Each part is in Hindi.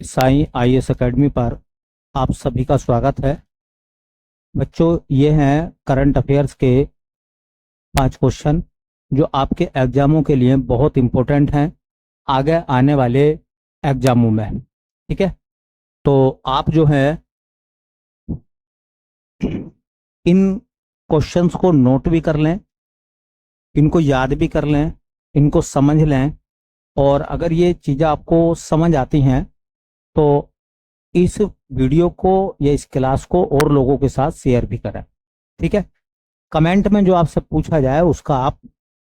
साईं आईएएस एकेडमी पर आप सभी का स्वागत है। बच्चों, ये हैं करंट अफेयर्स के 5 क्वेश्चन जो आपके एग्जामों के लिए बहुत इम्पोर्टेंट हैं आगे आने वाले एग्जामों में। ठीक है, तो आप जो है इन क्वेश्चंस को नोट भी कर लें, इनको याद भी कर लें, इनको समझ लें, और अगर ये चीज़ें आपको समझ आती हैं तो इस वीडियो को या इस क्लास को और लोगों के साथ शेयर भी करें। ठीक है, कमेंट में जो आपसे पूछा जाए उसका आप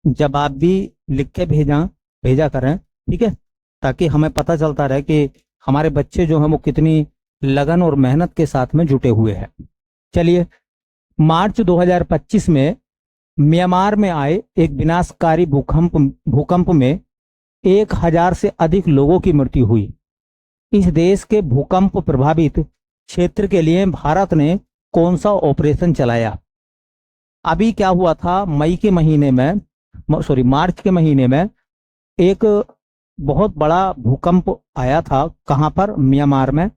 जवाब भी लिख के भेजा करें। ठीक है, ताकि हमें पता चलता रहे कि हमारे बच्चे जो हैं वो कितनी लगन और मेहनत के साथ में जुटे हुए हैं। चलिए, मार्च 2025 में म्यांमार में आए एक विनाशकारी भूकंप में 1000 से अधिक लोगों की मृत्यु हुई। इस देश के भूकंप प्रभावित क्षेत्र के लिए भारत ने कौन सा ऑपरेशन चलाया? अभी क्या हुआ था, मार्च के महीने में एक बहुत बड़ा भूकंप आया था। कहां पर? म्यांमार में।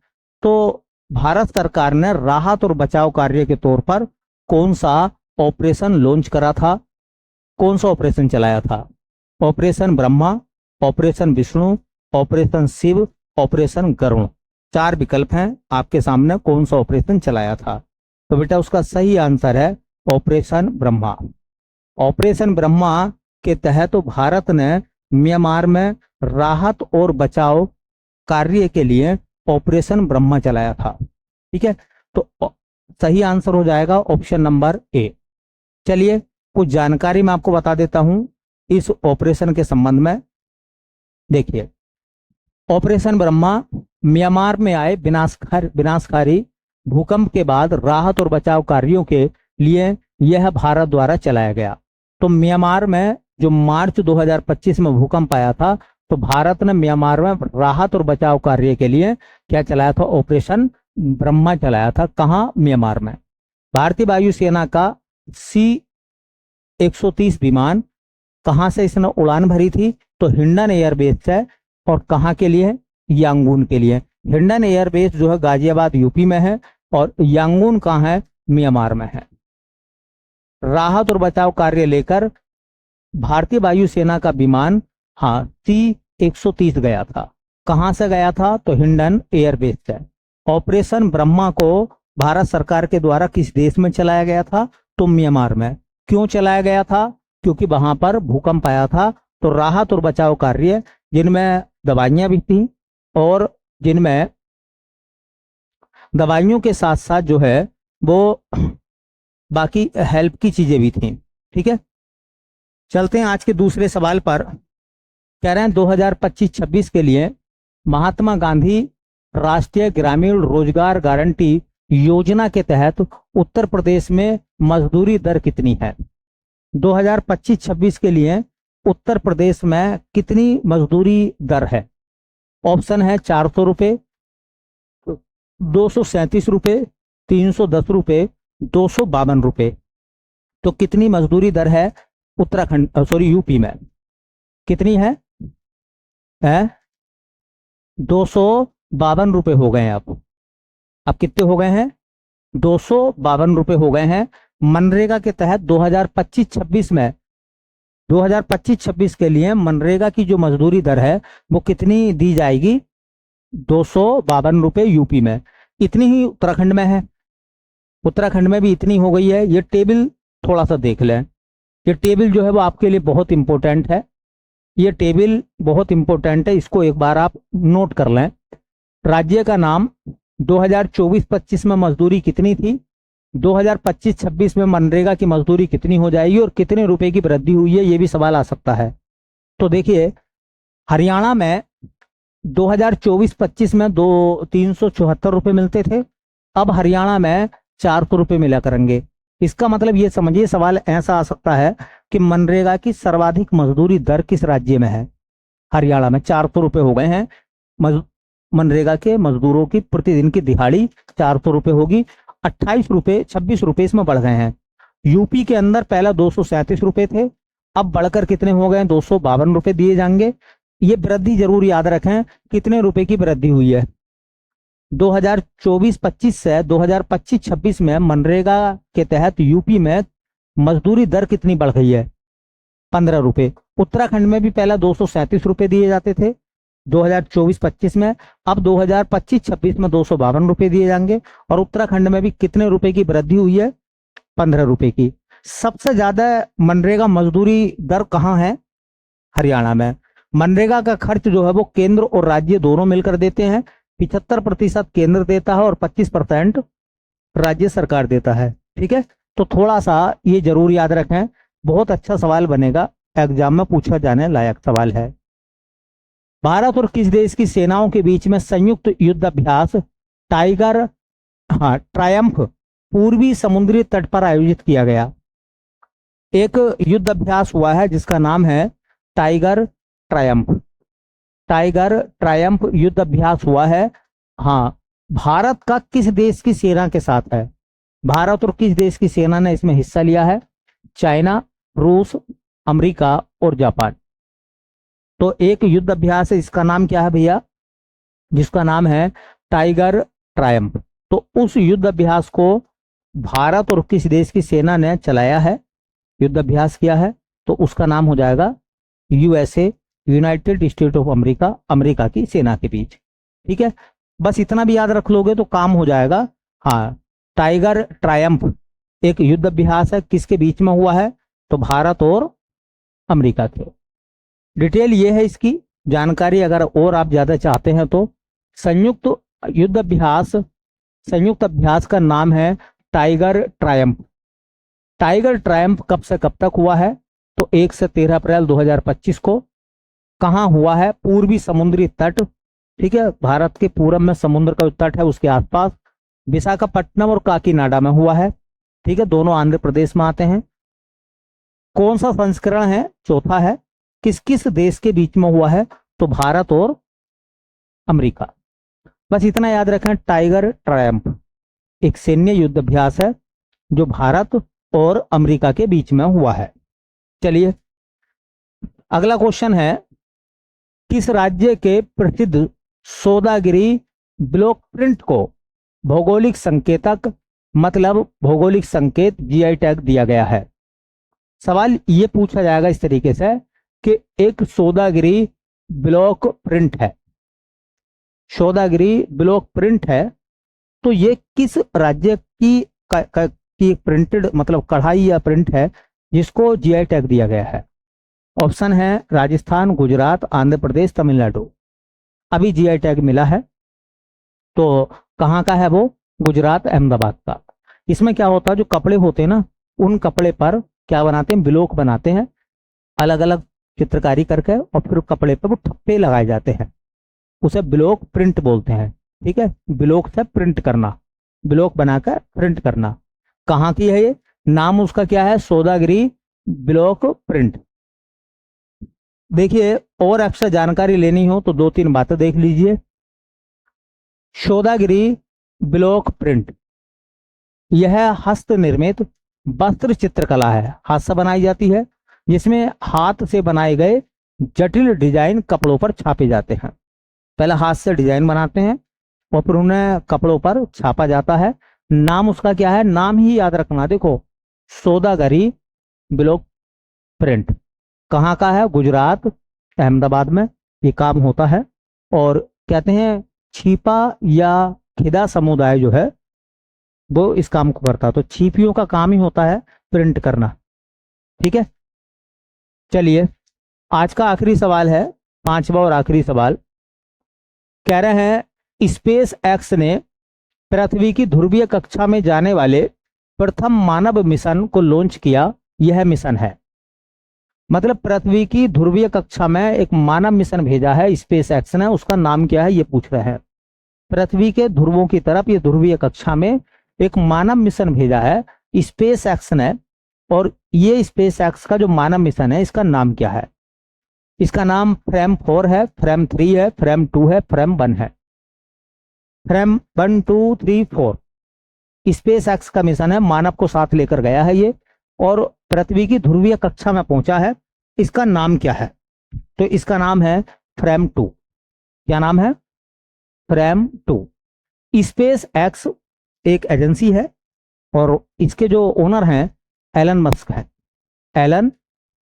तो भारत सरकार ने राहत और बचाव कार्य के तौर पर कौन सा ऑपरेशन लॉन्च करा था, कौन सा ऑपरेशन चलाया था? Operation Brahma, operation Vishnu, operation Shiv, operation Garud. 4 विकल्प हैं आपके सामने, कौन सा ऑपरेशन चलाया था? तो बेटा उसका सही आंसर है ऑपरेशन ब्रह्मा। ऑपरेशन ब्रह्मा के तहत भारत ने म्यांमार में राहत और बचाव कार्य के लिए ऑपरेशन ब्रह्मा चलाया था। ठीक है, तो सही आंसर हो जाएगा ऑप्शन नंबर ए। चलिए, कुछ जानकारी मैं आपको बता देता हूं इस ऑपरेशन के संबंध में। देखिए, ऑपरेशन ब्रह्मा म्यांमार में आए विनाशकारी भूकंप के बाद राहत और बचाव कार्यों के लिए यह भारत द्वारा चलाया गया। तो म्यांमार में जो मार्च 2025 में भूकंप आया था, तो भारत ने म्यांमार में राहत और बचाव कार्य के लिए क्या चलाया था? ऑपरेशन ब्रह्मा चलाया था। कहां? म्यांमार में। भारतीय वायुसेना का C-130 विमान कहां से इसने उड़ान भरी थी? तो हिंडन एयरबेस से। और कहां के लिए? यांगून के लिए। हिंडन एयरबेस जो है गाजियाबाद यूपी में है, और यांगून कहां है? म्यांमार में है। राहत और बचाव कार्य लेकर भारतीय वायुसेना का विमान C-130 गया था। कहां से गया था? तो हिंडन एयरबेस से। ऑपरेशन ब्रह्मा को भारत सरकार के द्वारा किस देश में चलाया गया था? तो म्यांमार में। क्यों चलाया गया था? क्योंकि वहां पर भूकंप आया था। तो राहत और बचाव कार्य जिनमें दवाइयां भी थी और जिनमें दवाइयों के साथ साथ जो है वो बाकी हेल्प की चीजें भी थी। ठीक है, चलते हैं आज के दूसरे सवाल पर। कह रहे हैं 2025-26 के लिए महात्मा गांधी राष्ट्रीय ग्रामीण रोजगार गारंटी योजना के तहत उत्तर प्रदेश में मजदूरी दर कितनी है? 2025-26 के लिए उत्तर प्रदेश में कितनी मजदूरी दर है? ऑप्शन है 400 रुपये, 237 रुपये, 310 रुपये, 252 रुपये। तो कितनी मजदूरी दर है यूपी में? कितनी है? 252 रुपये हो गए हैं। अब कितने हो गए हैं? 252 रुपये हो गए हैं। मनरेगा के तहत 2025-26 के लिए मनरेगा की जो मजदूरी दर है वो कितनी दी जाएगी? 252 रुपये यूपी में। इतनी ही उत्तराखंड में है। उत्तराखंड में भी इतनी हो गई है। ये टेबल थोड़ा सा देख लें। ये टेबल जो है वो आपके लिए बहुत इंपॉर्टेंट है। ये टेबल बहुत इंपॉर्टेंट है, इसको एक बार आप नोट कर लें। राज्य का नाम 2024-25 में मजदूरी कितनी थी, 2025-26 में मनरेगा की मजदूरी कितनी हो जाएगी, और कितने रुपए की वृद्धि हुई है, ये भी सवाल आ सकता है। तो देखिए, हरियाणा में 2024-25 में 374 रुपये मिलते थे। अब हरियाणा में 400 रुपये मिला करेंगे। इसका मतलब ये समझिए, सवाल ऐसा आ सकता है कि मनरेगा की सर्वाधिक मजदूरी दर किस राज्य में है? हरियाणा में 400 रुपये हो गए हैं। मनरेगा के मजदूरों की प्रतिदिन की दिहाड़ी 400 रुपये होगी। 28 रुपये 26 रुपये इसमें बढ़ गए हैं। यूपी के अंदर पहला 237 रुपये थे, अब बढ़कर कितने हो गए? 252 रुपये दिए जाएंगे। ये वृद्धि जरूर याद रखें, कितने रुपए की वृद्धि हुई है? 2024-25 से 2025-26 में मनरेगा के तहत यूपी में मजदूरी दर कितनी बढ़ गई है? 15 रुपए। उत्तराखंड में भी पहला 237 रुपए दिए जाते थे 2024-25 में, अब 2025-26 में 252 रुपए दिए जाएंगे। और उत्तराखंड में भी कितने रुपए की वृद्धि हुई है? 15 रुपए की। सबसे ज्यादा मनरेगा मजदूरी दर कहाँ है? हरियाणा में। मनरेगा का खर्च जो है वो केंद्र और राज्य दोनों मिलकर देते हैं। 75% केंद्र देता है और 25% राज्य सरकार देता है। ठीक है, तो थोड़ा सा ये जरूर याद रखें, बहुत अच्छा सवाल बनेगा, एग्जाम में पूछा जाने लायक सवाल है। भारत और किस देश की सेनाओं के बीच में संयुक्त युद्ध अभ्यास टाइगर ट्रायम्फ पूर्वी समुद्री तट पर आयोजित किया गया? एक युद्ध अभ्यास हुआ है जिसका नाम है टाइगर ट्रायम्फ। टाइगर ट्रायम्फ युद्ध अभ्यास हुआ है। हाँ, भारत का किस देश की सेना के साथ है? भारत और किस देश की सेना ने इसमें हिस्सा लिया है? चाइना, रूस, अमेरिका और जापान। तो एक युद्ध अभ्यास है, इसका नाम क्या है भैया? जिसका नाम है टाइगर ट्रायम्फ। तो उस युद्ध अभ्यास को भारत और किस देश की सेना ने चलाया है, युद्ध अभ्यास किया है? तो उसका नाम हो जाएगा USA, United state of America, America की सेना के बीच। ठीक है, बस इतना भी याद रख लोगे तो काम हो जाएगा। हाँ, टाइगर ट्रायम्फ एक युद्ध अभ्यास है, किसके बीच में हुआ है? तो भारत और अमेरिका के। डिटेल ये है इसकी जानकारी, अगर और आप ज्यादा चाहते हैं तो संयुक्त युद्ध अभ्यास, संयुक्त अभ्यास का नाम है टाइगर ट्रायम्फ। टाइगर ट्रायम्फ कब से कब तक हुआ है? तो 1 से 13 अप्रैल 2025 को। कहाँ हुआ है? पूर्वी समुद्री तट। ठीक है, भारत के पूरब में समुद्र का तट है, उसके आसपास विशाखापट्टनम और काकीनाडा में हुआ है। ठीक है, दोनों आंध्र प्रदेश में आते हैं। कौन सा संस्करण है? चौथा है। किस किस देश के बीच में हुआ है? तो भारत और अमेरिका। बस इतना याद रखें, टाइगर ट्रायम्फ एक सैन्य युद्ध अभ्यास है जो भारत और अमेरिका के बीच में हुआ है। चलिए, अगला क्वेश्चन है, किस राज्य के प्रसिद्ध सौदागिरी ब्लॉक प्रिंट को भौगोलिक संकेतक मतलब भौगोलिक संकेत जीआई टैग दिया गया है? सवाल ये पूछा जाएगा इस तरीके से कि एक सौदागिरी ब्लॉक प्रिंट है, सौदागिरी ब्लॉक प्रिंट है, तो ये किस राज्य की प्रिंटेड मतलब कढ़ाई या प्रिंट है जिसको जीआई टैग दिया गया है? ऑप्शन है राजस्थान, गुजरात, आंध्र प्रदेश, तमिलनाडु। अभी जीआई टैग मिला है, तो कहाँ का है वो? गुजरात, अहमदाबाद का। इसमें क्या होता है, जो कपड़े होते हैं ना, उन कपड़े पर क्या बनाते हैं? ब्लॉक बनाते हैं, अलग अलग चित्रकारी करके, और फिर कपड़े पर वो ठप्पे लगाए जाते हैं, उसे ब्लॉक प्रिंट बोलते हैं। ठीक है, ब्लॉक से प्रिंट करना, ब्लॉक बनाकर प्रिंट करना। कहाँ की है ये? नाम उसका क्या है? Saudagiri block print. देखिए, और एक्स्ट्रा जानकारी लेनी हो तो 2-3 बातें देख लीजिए। सौदागिरी ब्लॉक प्रिंट यह हस्त निर्मित वस्त्र चित्रकला है, हाथ से बनाई जाती है, जिसमें हाथ से बनाए गए जटिल डिजाइन कपड़ों पर छापे जाते हैं। पहले हाथ से डिजाइन बनाते हैं और फिर उन्हें कपड़ों पर छापा जाता है। नाम उसका क्या है? नाम ही याद रखना, देखो, सौदागरी ब्लॉक प्रिंट। कहाँ का है? गुजरात, अहमदाबाद में ये काम होता है। और कहते हैं छिपा या खिदा समुदाय जो है वो इस काम को करता है, तो छिपियों का काम ही होता है प्रिंट करना। ठीक है, चलिए, आज का आखिरी सवाल है, 5वां और आखिरी सवाल। कह रहे हैं स्पेस एक्स ने पृथ्वी की ध्रुवीय कक्षा में जाने वाले प्रथम मानव मिशन को लॉन्च किया, यह मिशन है। मतलब पृथ्वी की ध्रुवीय कक्षा में एक मानव मिशन भेजा है स्पेस एक्स ने, उसका नाम क्या है ये पूछ रहे हैं। पृथ्वी के ध्रुवों की तरफ ये ध्रुवीय कक्षा में एक मानव मिशन भेजा है स्पेस एक्स ने, और ये स्पेस एक्स का जो मानव मिशन है इसका नाम क्या है? इसका नाम फ्रेम 4 है, फ्रेम 3 है, फ्रेम 2 है, फ्रेम 1 है। फ्रेम 1, 2, 3, 4 स्पेस एक्स का मिशन है, मानव को साथ लेकर गया है ये, और पृथ्वी की ध्रुवीय कक्षा में पहुंचा है। इसका नाम क्या है? तो इसका नाम है फ्रेम 2। क्या नाम है? फ्रेम 2। स्पेस एक्स एक एजेंसी है और इसके जो ओनर हैं एलन मस्क है। एलन,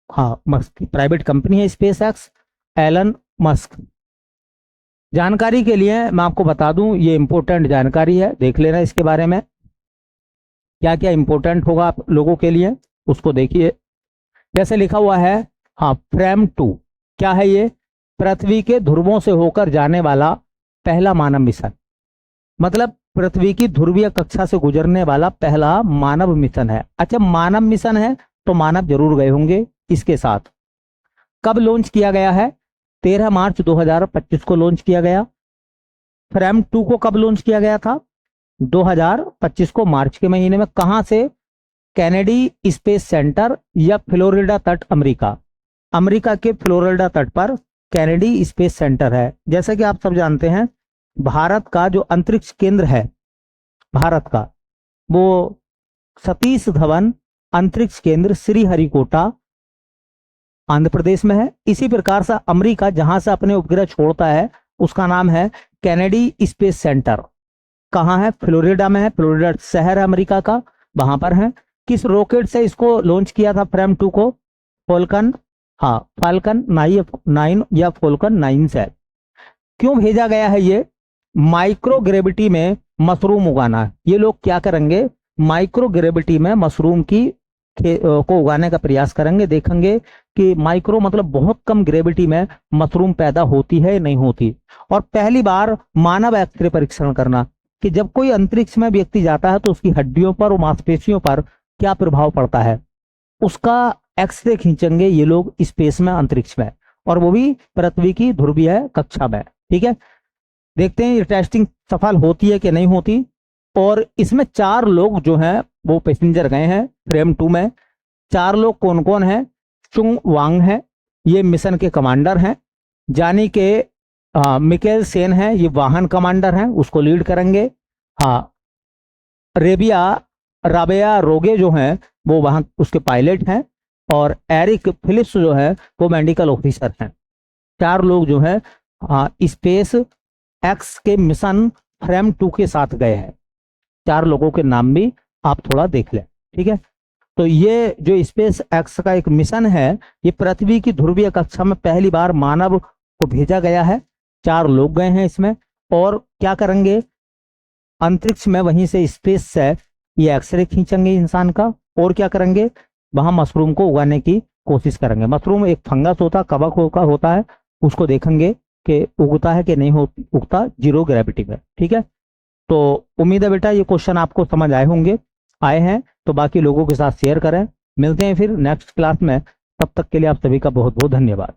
हाँ, मस्क की प्राइवेट कंपनी है स्पेस एक्स, एलन मस्क। जानकारी के लिए मैं आपको बता दूं, ये इंपॉर्टेंट जानकारी है, देख लेना इसके बारे में क्या क्या इंपॉर्टेंट होगा आप लोगों के लिए, उसको देखिए। जैसे लिखा हुआ है, हाँ, फ्रेम 2 क्या है ये? पृथ्वी के ध्रुवों से होकर जाने वाला पहला मानव मिशन, मतलब पृथ्वी की ध्रुवीय कक्षा से गुजरने वाला पहला मानव मिशन है। अच्छा, मानव मिशन है तो मानव जरूर गए होंगे इसके साथ। कब लॉन्च किया गया है? 13 मार्च 2025 को लॉन्च किया गया। फ्रेम 2 को कब लॉन्च किया गया था? 2025 को मार्च के महीने में। कहां से? कैनेडी स्पेस सेंटर या फ्लोरिडा तट, अमेरिका। अमेरिका के फ्लोरिडा तट पर कैनेडी स्पेस सेंटर है। जैसा कि आप सब जानते हैं, भारत का जो अंतरिक्ष केंद्र है भारत का, वो सतीश धवन अंतरिक्ष केंद्र श्रीहरिकोटा आंध्र प्रदेश में है। इसी प्रकार से अमेरिका जहां से अपने उपग्रह छोड़ता है उसका नाम है कैनेडी स्पेस सेंटर। कहाँ है? फ्लोरिडा में है। फ्लोरिडा शहर है अमेरिका का, वहां पर है। किस रॉकेट से इसको लॉन्च किया था फ्रेम 2 को? फॉल्कन, हाँ, फाल्कन 9 या फॉल्कन 9 से। क्यों भेजा गया है ये? माइक्रो ग्रेविटी में मशरूम उगाना। ये लोग क्या करेंगे? माइक्रो ग्रेविटी में मशरूम को उगाने का प्रयास करेंगे। देखेंगे कि माइक्रो मतलब बहुत कम ग्रेविटी में मशरूम पैदा होती है नहीं होती। और पहली बार मानव एक्सरे परीक्षण करना कि जब कोई अंतरिक्ष में व्यक्ति जाता है तो उसकी हड्डियों पर और मांसपेशियों पर क्या प्रभाव पड़ता है, उसका एक्सरे खींचेंगे ये लोग स्पेस में, अंतरिक्ष में, और वो भी पृथ्वी की ध्रुवीय कक्षा में। ठीक है, देखते हैं ये टेस्टिंग सफल होती है कि नहीं होती। और इसमें 4 लोग जो हैं वो पैसेंजर गए हैं फ्रेम 2 में। 4 लोग कौन कौन हैं? चुंग वांग है, ये मिशन के कमांडर हैं। जानी के मिकेल सेन है, ये वाहन कमांडर हैं, उसको लीड करेंगे। हाँ, राबेया रोगे जो हैं वो वहां उसके पायलट हैं। और एरिक फिलिप्स जो है वो मेडिकल ऑफिसर हैं। 4 लोग जो हैं स्पेस एक्स के मिशन फ्रेम 2 के साथ गए हैं। 4 लोगों के नाम भी आप थोड़ा देख लें। ठीक है, तो ये जो स्पेस एक्स का एक मिशन है, ये पृथ्वी की ध्रुवीय कक्षा में पहली बार मानव को भेजा गया है। 4 लोग गए हैं इसमें। और क्या करेंगे? अंतरिक्ष में वहीं से स्पेस से ये एक्सरे खींचेंगे इंसान का। और क्या करेंगे? वहां मशरूम को उगाने की कोशिश करेंगे। मशरूम एक फंगस होता, कवक का होता है, उसको देखेंगे कि उगता है कि नहीं उगता जीरो ग्रेविटी में। ठीक है, तो उम्मीद है बेटा ये क्वेश्चन आपको समझ आए हैं तो बाकी लोगों के साथ शेयर करें। मिलते हैं फिर नेक्स्ट क्लास में, तब तक के लिए आप सभी का बहुत बहुत धन्यवाद।